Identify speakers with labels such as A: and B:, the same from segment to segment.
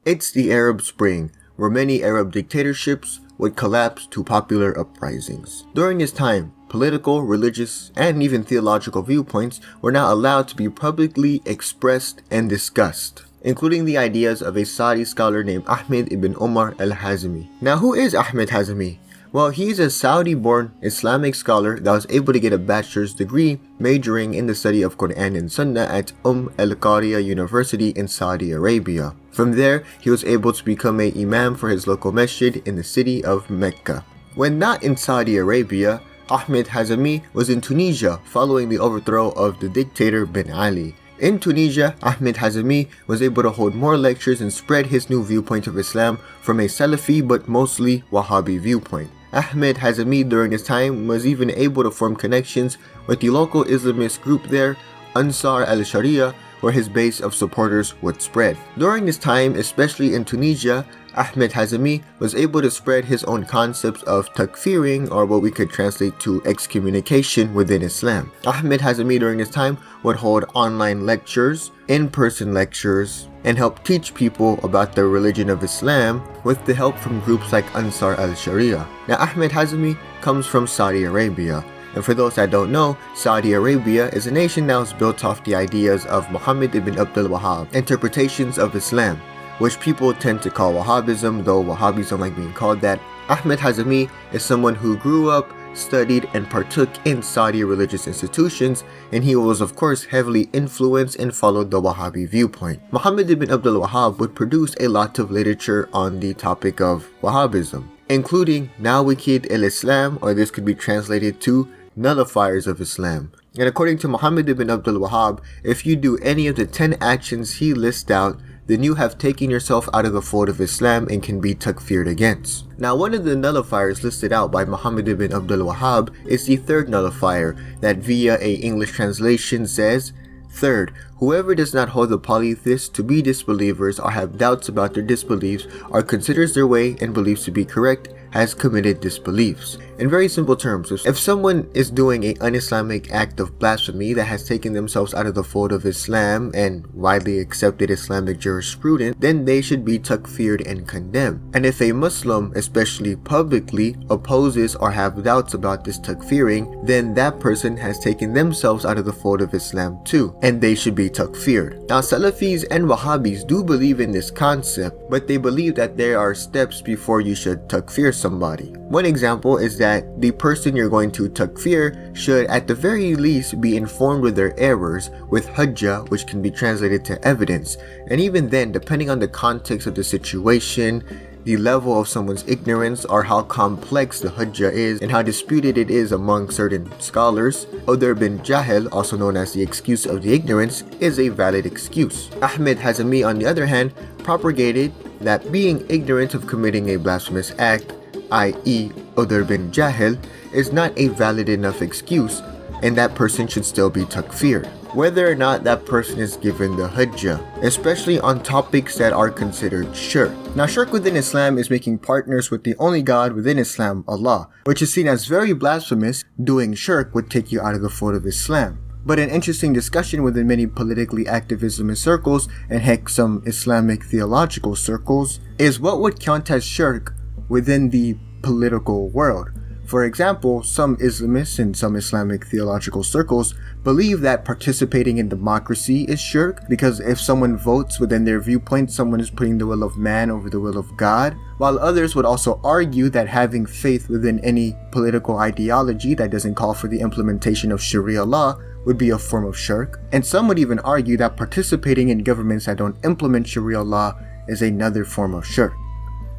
A: It's the Arab Spring, where many Arab dictatorships would collapse to popular uprisings. During this time, political, religious, and even theological viewpoints were not allowed to be publicly expressed and discussed, including the ideas of a Saudi scholar named Ahmed ibn Omar al-Hazimi. Now, who is Ahmed Hazimi? Well, he's a Saudi-born Islamic scholar that was able to get a bachelor's degree majoring in the study of Quran and Sunnah at al-Qariya University in Saudi Arabia. From there, he was able to become an imam for his local masjid in the city of Mecca. When not in Saudi Arabia, Ahmed Hazimi was in Tunisia following the overthrow of the dictator Ben Ali. In Tunisia, Ahmed Hazimi was able to hold more lectures and spread his new viewpoint of Islam from a Salafi but mostly Wahhabi viewpoint. Ahmed Hazimi during this time was even able to form connections with the local Islamist group there, Ansar al-Sharia, where his base of supporters would spread. During this time, especially in Tunisia, Ahmed Hazimi was able to spread his own concepts of takfiring, or what we could translate to excommunication within Islam. Ahmed Hazimi during this time would hold online lectures, in-person lectures, and help teach people about the religion of Islam with the help from groups like Ansar al-Sharia. Now, Ahmed Hazimi comes from Saudi Arabia. And for those that don't know, Saudi Arabia is a nation that was built off the ideas of Muhammad ibn Abdul Wahhab, interpretations of Islam, which people tend to call Wahhabism, though Wahhabis don't like being called that. Ahmed Hazimi is someone who grew up, studied, and partook in Saudi religious institutions, and he was of course heavily influenced and followed the Wahhabi viewpoint. Muhammad ibn Abdul Wahhab would produce a lot of literature on the topic of Wahhabism, including Nawaqid al-Islam, or this could be translated to nullifiers of Islam. And according to Muhammad ibn Abdul Wahhab, if you do any of the 10 actions he lists out, then you have taken yourself out of the fold of Islam and can be takfired against. Now, one of the nullifiers listed out by Muhammad ibn Abdul Wahhab is the third nullifier that via a English translation says, third, whoever does not hold the polytheists to be disbelievers or have doubts about their disbeliefs or considers their way and beliefs to be correct has committed disbeliefs. In very simple terms, if someone is doing an un-Islamic act of blasphemy that has taken themselves out of the fold of Islam and widely accepted Islamic jurisprudence, then they should be takfired and condemned. And if a Muslim, especially publicly, opposes or have doubts about this takfiring, then that person has taken themselves out of the fold of Islam too, and they should be takfired. Now, Salafis and Wahhabis do believe in this concept, but they believe that there are steps before you should takfir somebody. One example is that the person you're going to takfir should at the very least be informed of their errors with hujjah, which can be translated to evidence. And even then, depending on the context of the situation, the level of someone's ignorance, or how complex the hujjah is and how disputed it is among certain scholars, Udhr bin Jahil, also known as the excuse of the ignorance, is a valid excuse. Ahmed Hazimi, on the other hand, propagated that being ignorant of committing a blasphemous act, i.e. Udhr bin Jahil, is not a valid enough excuse, and that person should still be takfired, whether or not that person is given the hujjah, especially on topics that are considered shirk. Now, shirk within Islam is making partners with the only God within Islam, Allah, which is seen as very blasphemous. Doing shirk would take you out of the fold of Islam. But an interesting discussion within many politically active Islamist circles, and heck some Islamic theological circles, is what would count as shirk within the political world. For example, some Islamists and some Islamic theological circles believe that participating in democracy is shirk, because if someone votes within their viewpoint, someone is putting the will of man over the will of God, while others would also argue that having faith within any political ideology that doesn't call for the implementation of Sharia law would be a form of shirk. And some would even argue that participating in governments that don't implement Sharia law is another form of shirk.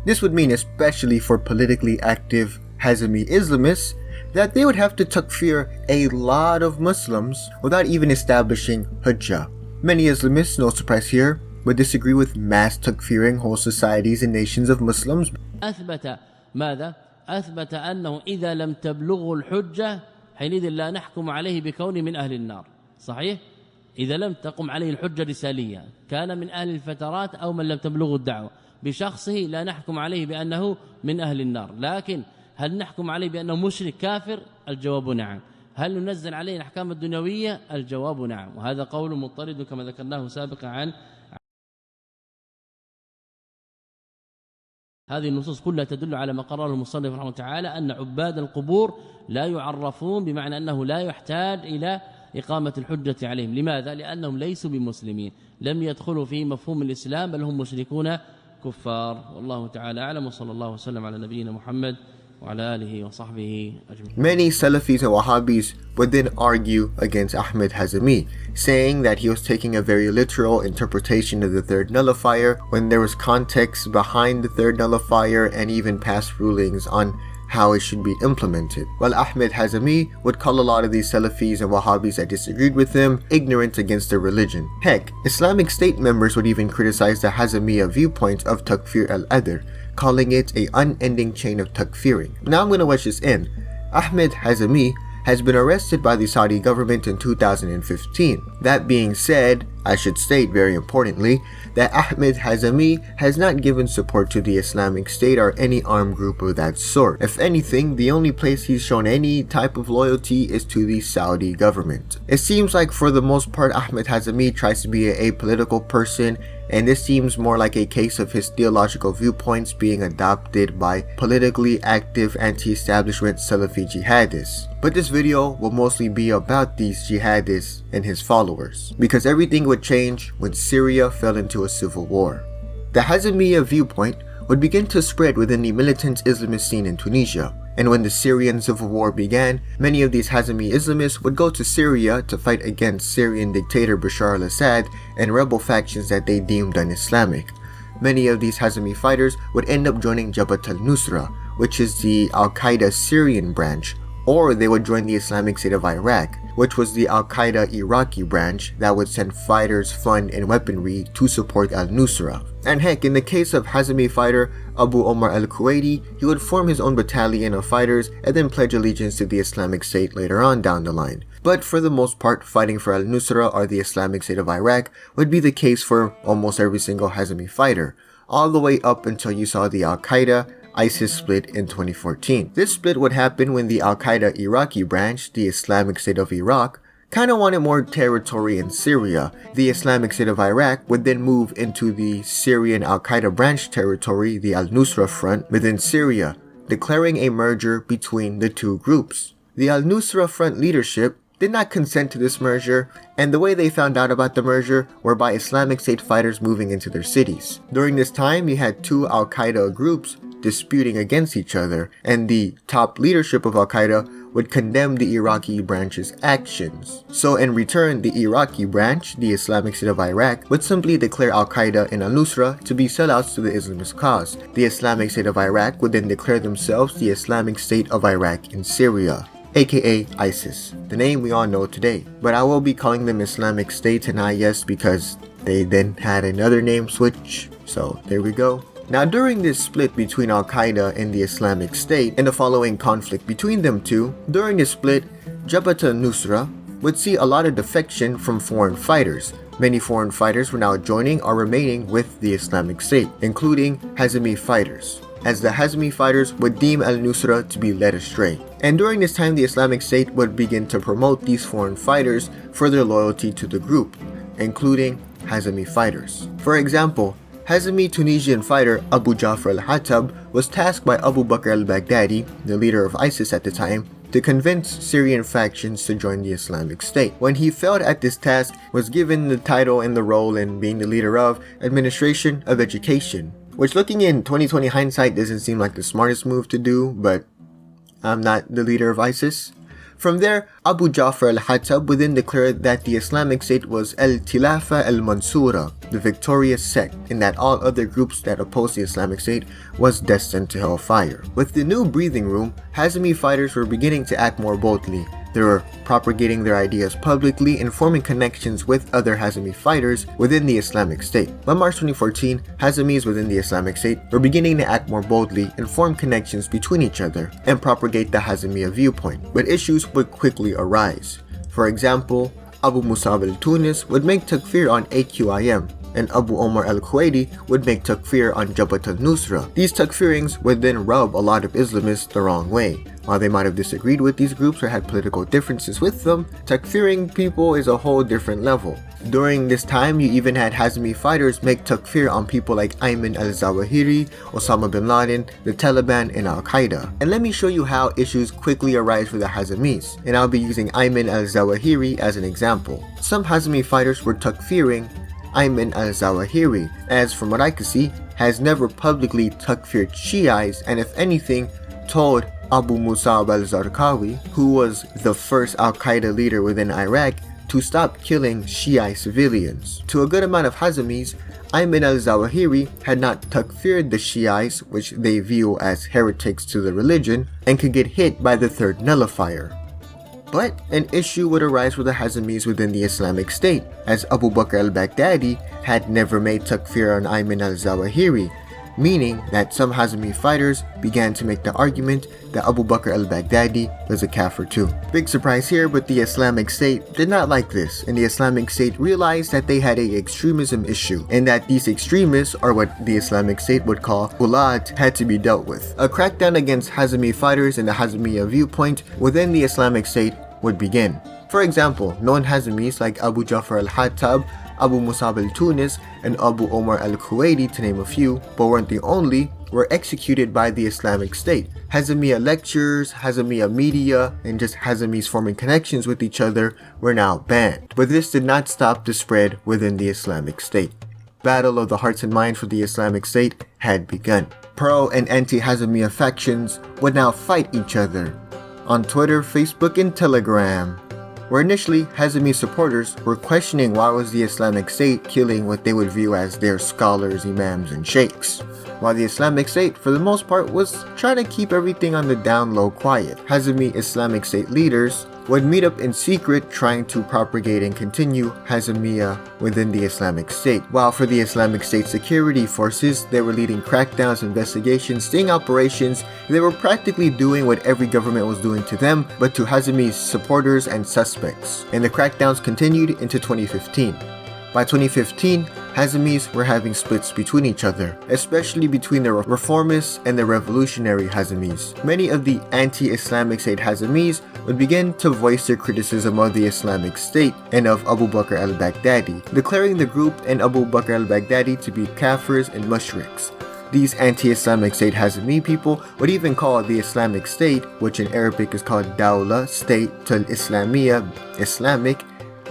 A: This would mean, especially for politically active Hazimi Islamists, that they would have to takfir a lot of Muslims without even establishing hujjah. Many Islamists, no surprise here, would disagree with mass takfiring whole societies and nations of Muslims.
B: أثبت ماذا؟ أثبت أنه إذا لم تبلغه الحجة حينئذ لا نحكم عليه بكونه من أهل النار. صحيح؟ إذا لم تقم عليه الحجة الرسالية كان من أهل الفترات أو من لم تبلغه الدعوة، بشخصه لا نحكم عليه بأنه من أهل النار. لكن هل نحكم عليه بأنه مشرك كافر؟ الجواب نعم. هل ننزل عليه الأحكام الدنيوية؟ الجواب نعم. وهذا قول مضطرد كما ذكرناه سابقا عن هذه النصوص كلها تدل على ما قرره المصنف رحمه الله تعالى أن عباد القبور لا يعرفون، بمعنى أنه لا يحتاج إلى إقامة الحجة عليهم. لماذا؟ لأنهم ليسوا بمسلمين، لم يدخلوا في مفهوم الإسلام، بل هم مشركون كفار. والله تعالى أعلم، وصلى الله وسلم على نبينا محمد وعلى آله وصحبه أجمعين.
A: Many Salafis and Wahhabis would then argue against Ahmed Hazimi, saying that he was taking a very literal interpretation of the third nullifier when there was context behind the third nullifier and even past rulings on how it should be implemented. While Ahmed Hazimi would call a lot of these Salafis and Wahhabis that disagreed with him ignorant against their religion. Heck, Islamic State members would even criticize the Hazimiyyah viewpoint of Takfir al-Adr, calling it a unending chain of takfiring. Now I'm going to wedge this in. Ahmed Hazimi has been arrested by the Saudi government in 2015. That being said, I should state very importantly that Ahmed Hazimi has not given support to the Islamic State or any armed group of that sort. If anything, the only place he's shown any type of loyalty is to the Saudi government. It seems like for the most part Ahmed Hazimi tries to be a apolitical person, and this seems more like a case of his theological viewpoints being adopted by politically active anti-establishment Salafi jihadists. But this video will mostly be about these jihadists and his followers, because everything would change when Syria fell into a civil war. The Hazimiyyah viewpoint would begin to spread within the militant Islamist scene in Tunisia, and when the Syrian civil war began, many of these Hazimi Islamists would go to Syria to fight against Syrian dictator Bashar al-Assad and rebel factions that they deemed un-Islamic. Many of these Hazimi fighters would end up joining Jabhat al-Nusra, which is the al-Qaeda Syrian branch, or they would join the Islamic State of Iraq, which was the al-Qaeda Iraqi branch that would send fighters, fund, and weaponry to support al-Nusra. And heck, in the case of Hazimi fighter Abu Omar al-Kuwaiti, he would form his own battalion of fighters and then pledge allegiance to the Islamic State later on down the line. But for the most part, fighting for al-Nusra or the Islamic State of Iraq would be the case for almost every single Hazimi fighter, all the way up until you saw the al-Qaeda ISIS split in 2014. This split would happen when the al-Qaeda Iraqi branch, the Islamic State of Iraq, kinda wanted more territory in Syria. The Islamic State of Iraq would then move into the Syrian al-Qaeda branch territory, the al-Nusra front, within Syria, declaring a merger between the two groups. The al-Nusra front leadership did not consent to this merger, and the way they found out about the merger were by Islamic State fighters moving into their cities. During this time, you had two al-Qaeda groups disputing against each other, and the top leadership of al-Qaeda would condemn the Iraqi branch's actions. So in return, the Iraqi branch, the Islamic State of Iraq, would simply declare al-Qaeda and al-Nusra to be sellouts to the Islamist cause. The Islamic State of Iraq would then declare themselves the Islamic State of Iraq in Syria, aka ISIS, the name we all know today. But I will be calling them Islamic State and IS because they then had another name switch, so there we go. Now during this split between al-Qaeda and the Islamic State and the following conflict between them two, during this split, Jabhat al-Nusra would see a lot of defection from foreign fighters. Many foreign fighters were now joining or remaining with the Islamic State, including Hazimi fighters, as the Hazimi fighters would deem al-Nusra to be led astray. And during this time, the Islamic State would begin to promote these foreign fighters for their loyalty to the group, including Hazimi fighters. For example, Hazimi Tunisian fighter Abu Ja'far al-Hattab was tasked by Abu Bakr al-Baghdadi, the leader of ISIS at the time, to convince Syrian factions to join the Islamic State. When he failed at this task, was given the title and the role in being the leader of Administration of Education, which looking in 2020 hindsight doesn't seem like the smartest move to do, but I'm not the leader of ISIS. From there, Abu Ja'far al-Hattab would then declare that the Islamic State was al-Tilafa al-Mansura, the victorious sect, and that all other groups that opposed the Islamic State was destined to hellfire. With the new breathing room, Hazimi fighters were beginning to act more boldly. They were propagating their ideas publicly and forming connections with other Hazimi fighters within the Islamic State. By March 2014, Hazimis within the Islamic State were beginning to act more boldly and form connections between each other and propagate the Hazimiyyah viewpoint, but issues would quickly arise. For example, Abu Musab al-Tunis would make takfir on AQIM, and Abu Omar al-Kuwaiti would make takfir on Jabhat al-Nusra. These takfirings would then rub a lot of Islamists the wrong way. While they might have disagreed with these groups or had political differences with them, takfiring people is a whole different level. During this time, you even had Hazimi fighters make takfir on people like Ayman al-Zawahiri, Osama bin Laden, the Taliban, and al-Qaeda. And let me show you how issues quickly arise for the Hazimis, and I'll be using Ayman al-Zawahiri as an example. Some Hazimi fighters were takfiring Ayman al-Zawahiri, as from what I could see, has never publicly takfired Shiites, and if anything, told Abu Musab al-Zarqawi, who was the first al-Qaeda leader within Iraq, to stop killing Shiite civilians. To a good amount of Hazimis, Ayman al-Zawahiri had not takfired the Shiites, which they view as heretics to the religion, and could get hit by the third nullifier. But an issue would arise for the Hazimis within the Islamic State, as Abu Bakr al-Baghdadi had never made takfir on Ayman al-Zawahiri, meaning that some Hazimi fighters began to make the argument that Abu Bakr al-Baghdadi was a kafir too. Big surprise here, but the Islamic State did not like this, and the Islamic State realized that they had an extremism issue, and that these extremists, or what the Islamic State would call Bilad, had to be dealt with. A crackdown against Hazimi fighters and the Hazimiyya viewpoint within the Islamic State would begin. For example, known Hazimis like Abu Ja'far al-Hattab, Abu Musab al-Tunis, and Abu Omar al-Kuwaiti, to name a few, but weren't the only, were executed by the Islamic State. Hazimiyya lectures, Hazimiyya media, and just Hazimis forming connections with each other were now banned. But this did not stop the spread within the Islamic State. Battle of the hearts and minds for the Islamic State had begun. Pro and anti-Hazimiyya factions would now fight each other on Twitter, Facebook, and Telegram, where initially Hazimi supporters were questioning why was the Islamic State killing what they would view as their scholars, imams, and sheikhs, while the Islamic State for the most part was trying to keep everything on the down low quiet. Hazimi Islamic State leaders would meet up in secret trying to propagate and continue Hazimiyya within the Islamic State, while for the Islamic State security forces, they were leading crackdowns, investigations, sting operations. They were practically doing what every government was doing to them, but to Hazimi's supporters and suspects. And the crackdowns continued into 2015. By 2015, Hazimis were having splits between each other, especially between the reformists and the revolutionary Hazimis. Many of the anti-Islamic State Hazimis would begin to voice their criticism of the Islamic State and of Abu Bakr al-Baghdadi, declaring the group and Abu Bakr al-Baghdadi to be kafirs and mushriks. These anti-Islamic State Hazimi people would even call the Islamic State, which in Arabic is called Dawlat, State al-Islamiyya, Islamic,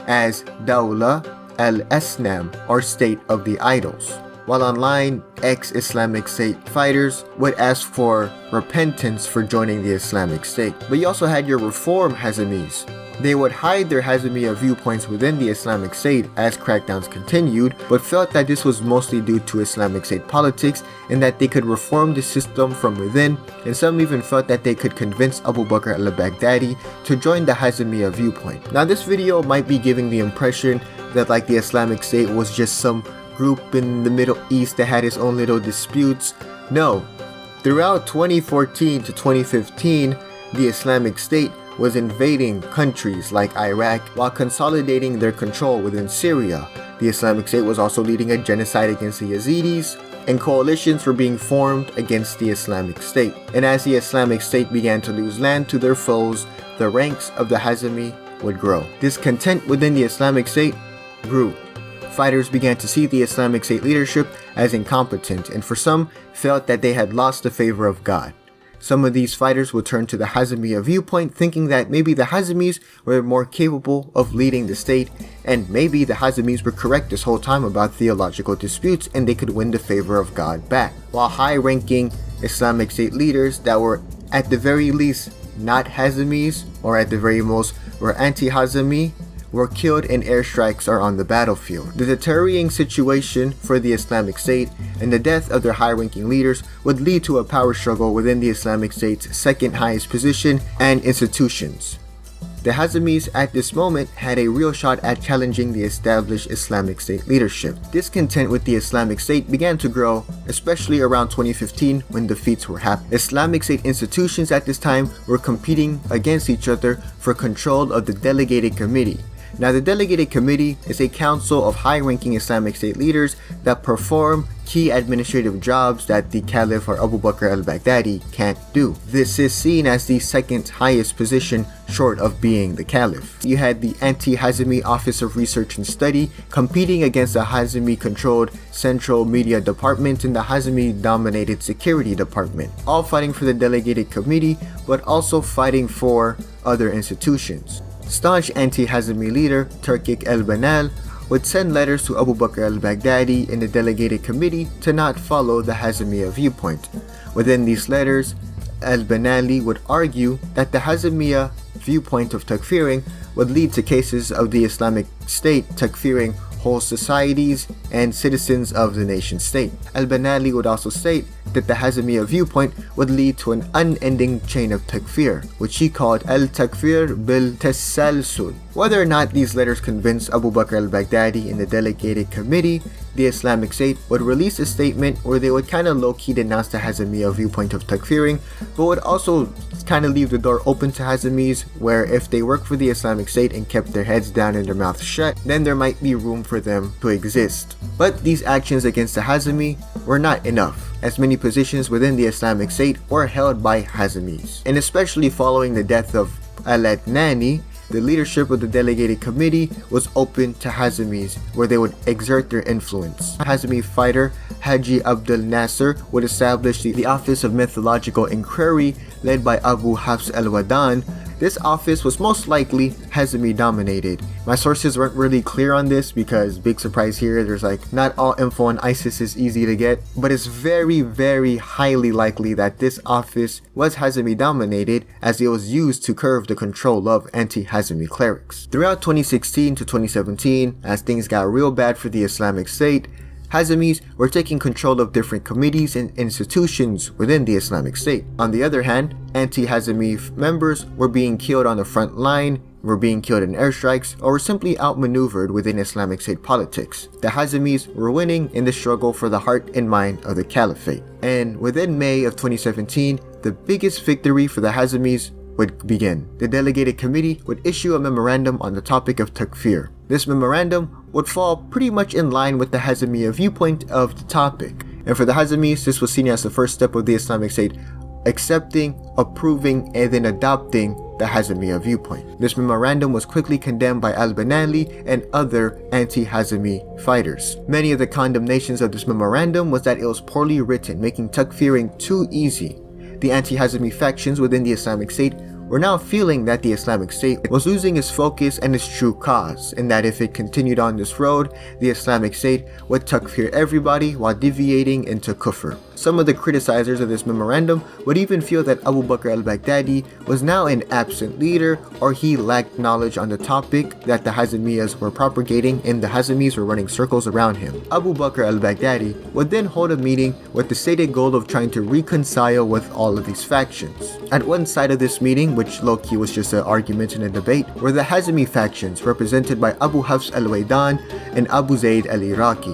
A: as Dawla al-Asnam, or State of the Idols, while online ex-Islamic State fighters would ask for repentance for joining the Islamic State. But you also had your reform Hazimis. They would hide their Hazimiyya viewpoints within the Islamic State as crackdowns continued, but felt that this was mostly due to Islamic State politics and that they could reform the system from within, and some even felt that they could convince Abu Bakr al-Baghdadi to join the Hazimiyya viewpoint. Now this video might be giving the impression that like the Islamic State was just some group in the Middle East that had its own little disputes. No. Throughout 2014 to 2015, the Islamic State was invading countries like Iraq while consolidating their control within Syria. The Islamic State was also leading a genocide against the Yazidis, and coalitions were being formed against the Islamic State. And as the Islamic State began to lose land to their foes, the ranks of the Hazimi would grow. Discontent within the Islamic State grew. Fighters began to see the Islamic State leadership as incompetent, and for some, felt that they had lost the favor of God. Some of these fighters would turn to the Hazimiyya viewpoint, thinking that maybe the Hazimis were more capable of leading the state, and maybe the Hazimis were correct this whole time about theological disputes and they could win the favor of God back. While high-ranking Islamic State leaders that were at the very least not Hazimis, or at the very most were anti-Hazimi, were killed in airstrikes or on the battlefield. The deteriorating situation for the Islamic State and the death of their high-ranking leaders would lead to a power struggle within the Islamic State's second highest position and institutions. The Hazimis at this moment had a real shot at challenging the established Islamic State leadership. Discontent with the Islamic State began to grow, especially around 2015 when defeats were happening. Islamic State institutions at this time were competing against each other for control of the Delegated Committee. Now, the Delegated Committee is a council of high-ranking Islamic State leaders that perform key administrative jobs that the Caliph or Abu Bakr al-Baghdadi can't do. This is seen as the second highest position short of being the Caliph. You had the Anti-Hazimi Office of Research and Study competing against the Hazimi-controlled Central Media Department and the Hazimi-dominated Security Department, all fighting for the Delegated Committee, but also fighting for other institutions. Staunch anti-Hazimi leader Turkic al-Banal would send letters to Abu Bakr al-Baghdadi in the Delegated Committee to not follow the Hazimiyya viewpoint. Within these letters, al-Banali would argue that the Hazimiyya viewpoint of takfiring would lead to cases of the Islamic State takfiring whole societies and citizens of the nation state. Al-Banali would also state that the Hazimiyya viewpoint would lead to an unending chain of takfir, which he called al-takfir bil-tasalsul. Whether or not these letters convinced Abu Bakr al-Baghdadi in the Delegated Committee, the Islamic State would release a statement where they would kind of low-key denounce the Hazimiyya viewpoint of takfiring, but would also kind of leave the door open to Hazimis, where if they worked for the Islamic State and kept their heads down and their mouths shut, then there might be room for them to exist. But these actions against the Hazimi were not enough, as many positions within the Islamic State were held by Hazimis. And especially following the death of al-Adnani, the leadership of the Delegated Committee was open to Hazimis, where they would exert their influence. Hazimi fighter Haji Abdul Nasser would establish the Office of Methodological Inquiry led by Abu Hafs al-Wadan. This office was most likely Hazimi dominated. My sources weren't really clear on this because, big surprise here, there's like not all info on ISIS is easy to get, but it's very highly likely that this office was Hazimi dominated, as it was used to curb the control of anti-Hazimi clerics. Throughout 2016 to 2017, as things got real bad for the Islamic State, Hazimis were taking control of different committees and institutions within the Islamic State. On the other hand, anti-Hazimi members were being killed on the front line, were being killed in airstrikes, or were simply outmaneuvered within Islamic State politics. The Hazimis were winning in the struggle for the heart and mind of the Caliphate. And within May of 2017, the biggest victory for the Hazimis would begin. The Delegated Committee would issue a memorandum on the topic of takfir. This memorandum would fall pretty much in line with the Hazimiyya viewpoint of the topic. And for the Hazimis, this was seen as the first step of the Islamic State accepting, approving, and then adopting the Hazimiyya viewpoint. This memorandum was quickly condemned by al-Banali and other anti-Hazimi fighters. Many of the condemnations of this memorandum was that it was poorly written, making takfiring too easy. The anti-Hazimi factions within the Islamic State were now feeling that the Islamic State was losing its focus and its true cause, and that if it continued on this road, the Islamic State would takfir everybody while deviating into kufr. Some of the criticizers of this memorandum would even feel that Abu Bakr al-Baghdadi was now an absent leader, or he lacked knowledge on the topic that the Hazimiyas were propagating and the Hazimis were running circles around him. Abu Bakr al-Baghdadi would then hold a meeting with the stated goal of trying to reconcile with all of these factions. At one side of this meeting, which low-key was just an argument and a debate, were the Hazimi factions represented by Abu Hafs al-Waidan and Abu Zayd al-Iraqi,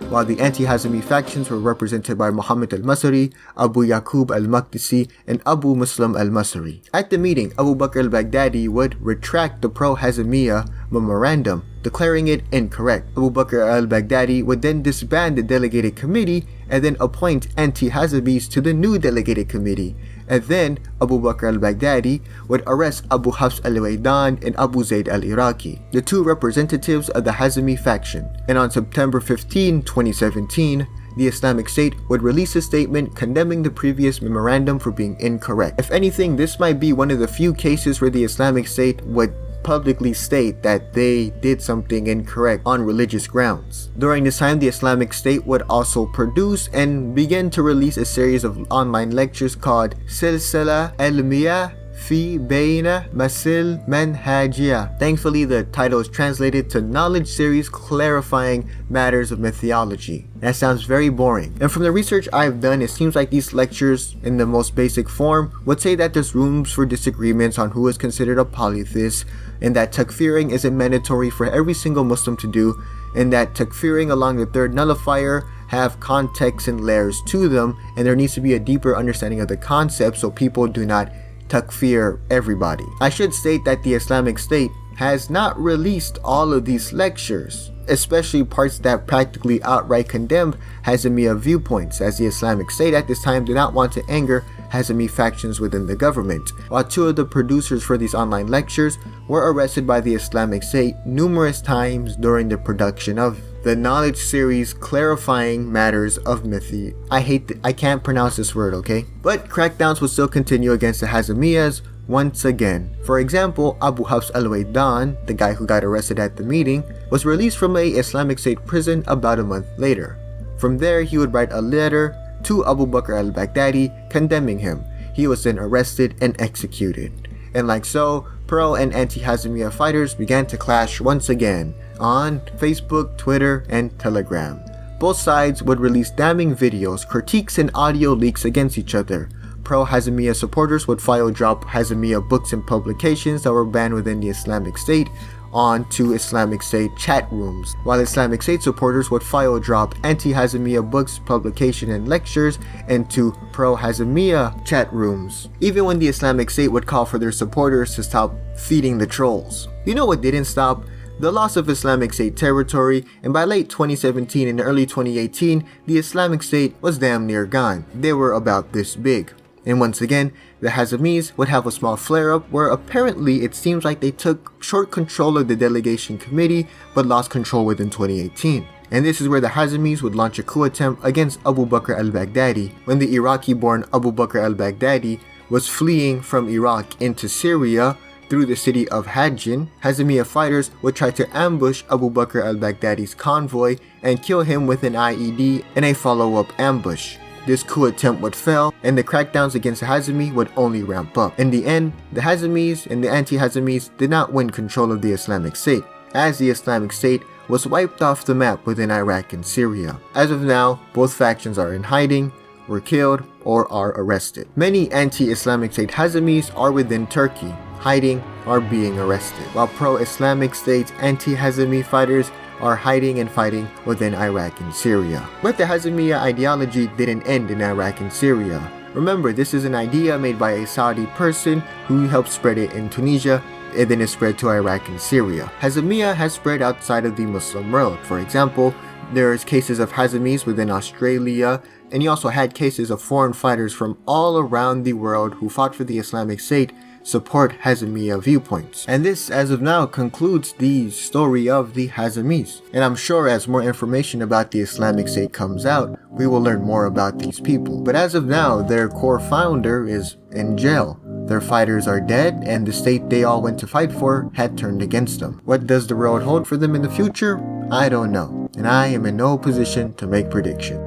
A: while the anti-Hazimi factions were represented by Muhammad al-Masri, Abu Yaqub al-Maqdisi, and Abu Muslim al-Masri. At the meeting, Abu Bakr al-Baghdadi would retract the pro-Hazimiyya memorandum, declaring it incorrect. Abu Bakr al-Baghdadi would then disband the Delegated Committee and then appoint anti-Hazimis to the new Delegated Committee. And then Abu Bakr al-Baghdadi would arrest Abu Hafs al-Waidan and Abu Zayd al-Iraqi, the two representatives of the Hazimi faction. And on September 15, 2017, the Islamic State would release a statement condemning the previous memorandum for being incorrect. If anything, this might be one of the few cases where the Islamic State would publicly state that they did something incorrect on religious grounds. During this time, the Islamic State would also produce and begin to release a series of online lectures called Silsila Ilmiya Fi Bayna Masil Manhajiyya. Thankfully, the title is translated to Knowledge Series Clarifying Matters of Mythology. That sounds very boring. And from the research I've done, it seems like these lectures, in the most basic form, would say that there's rooms for disagreements on who is considered a polytheist, and that takfiring isn't mandatory for every single Muslim to do, and that takfiring along the third nullifier have context and layers to them, and there needs to be a deeper understanding of the concept so people do not takfir everybody. I should state that the Islamic State has not released all of these lectures. especially parts that practically outright condemned Hazimiyyah viewpoints, as the Islamic State at this time did not want to anger Hazimi factions within the government. While two of the producers for these online lectures were arrested by the Islamic State numerous times during the production of the knowledge series Clarifying Matters of Mythi. I can't pronounce this word, okay? But crackdowns would still continue against the Hazimiyyahs once again. For example, Abu Hafs al-Waidan, the guy who got arrested at the meeting, was released from a Islamic State prison about a month later. From there, he would write a letter to Abu Bakr al-Baghdadi condemning him. He was then arrested and executed. And like so, pro and anti-Hazimiyyah fighters began to clash once again on Facebook, Twitter, and Telegram. Both sides would release damning videos, critiques, and audio leaks against each other. Pro-Hazimiyyah supporters would file drop Hazimiyyah books and publications that were banned within the Islamic State onto Islamic State chat rooms, while Islamic State supporters would file drop anti-Hazimiyyah books, publication, and lectures into pro-Hazimiyyah chat rooms, even when the Islamic State would call for their supporters to stop feeding the trolls. You know what didn't stop? The loss of Islamic State territory, and by late 2017 and early 2018, the Islamic State was damn near gone. They were about this big. And once again, the Hazimis would have a small flare-up where apparently it seems like they took short control of the delegation committee but lost control within 2018. And this is where the Hazimis would launch a coup attempt against Abu Bakr al-Baghdadi when the Iraqi-born Abu Bakr al-Baghdadi was fleeing from Iraq into Syria through the city of Hajin. Hazimiyyah fighters would try to ambush Abu Bakr al-Baghdadi's convoy and kill him with an IED in a follow-up ambush. This coup attempt would fail, and the crackdowns against the Hazimi would only ramp up. In the end, the Hazimis and the anti-Hazimis did not win control of the Islamic State, as the Islamic State was wiped off the map within Iraq and Syria. As of now, both factions are in hiding, were killed, or are arrested. Many anti-Islamic State Hazimis are within Turkey, hiding or being arrested, while pro-Islamic State anti-Hazimi fighters are hiding and fighting within Iraq and Syria. But the Hazimiyyah ideology didn't end in Iraq and Syria. Remember, this is an idea made by a Saudi person who helped spread it in Tunisia, and then it spread to Iraq and Syria. Hazimiyyah has spread outside of the Muslim world. For example, there's cases of Hazimis within Australia, and you also had cases of foreign fighters from all around the world who fought for the Islamic State support Hazimiyyah viewpoints. And this, as of now, concludes the story of the Hazimis. And I'm sure as more information about the Islamic State comes out, we will learn more about these people. But as of now, their core founder is in jail. Their fighters are dead, and the state they all went to fight for had turned against them. What does the road hold for them in the future? I don't know, and I am in no position to make predictions.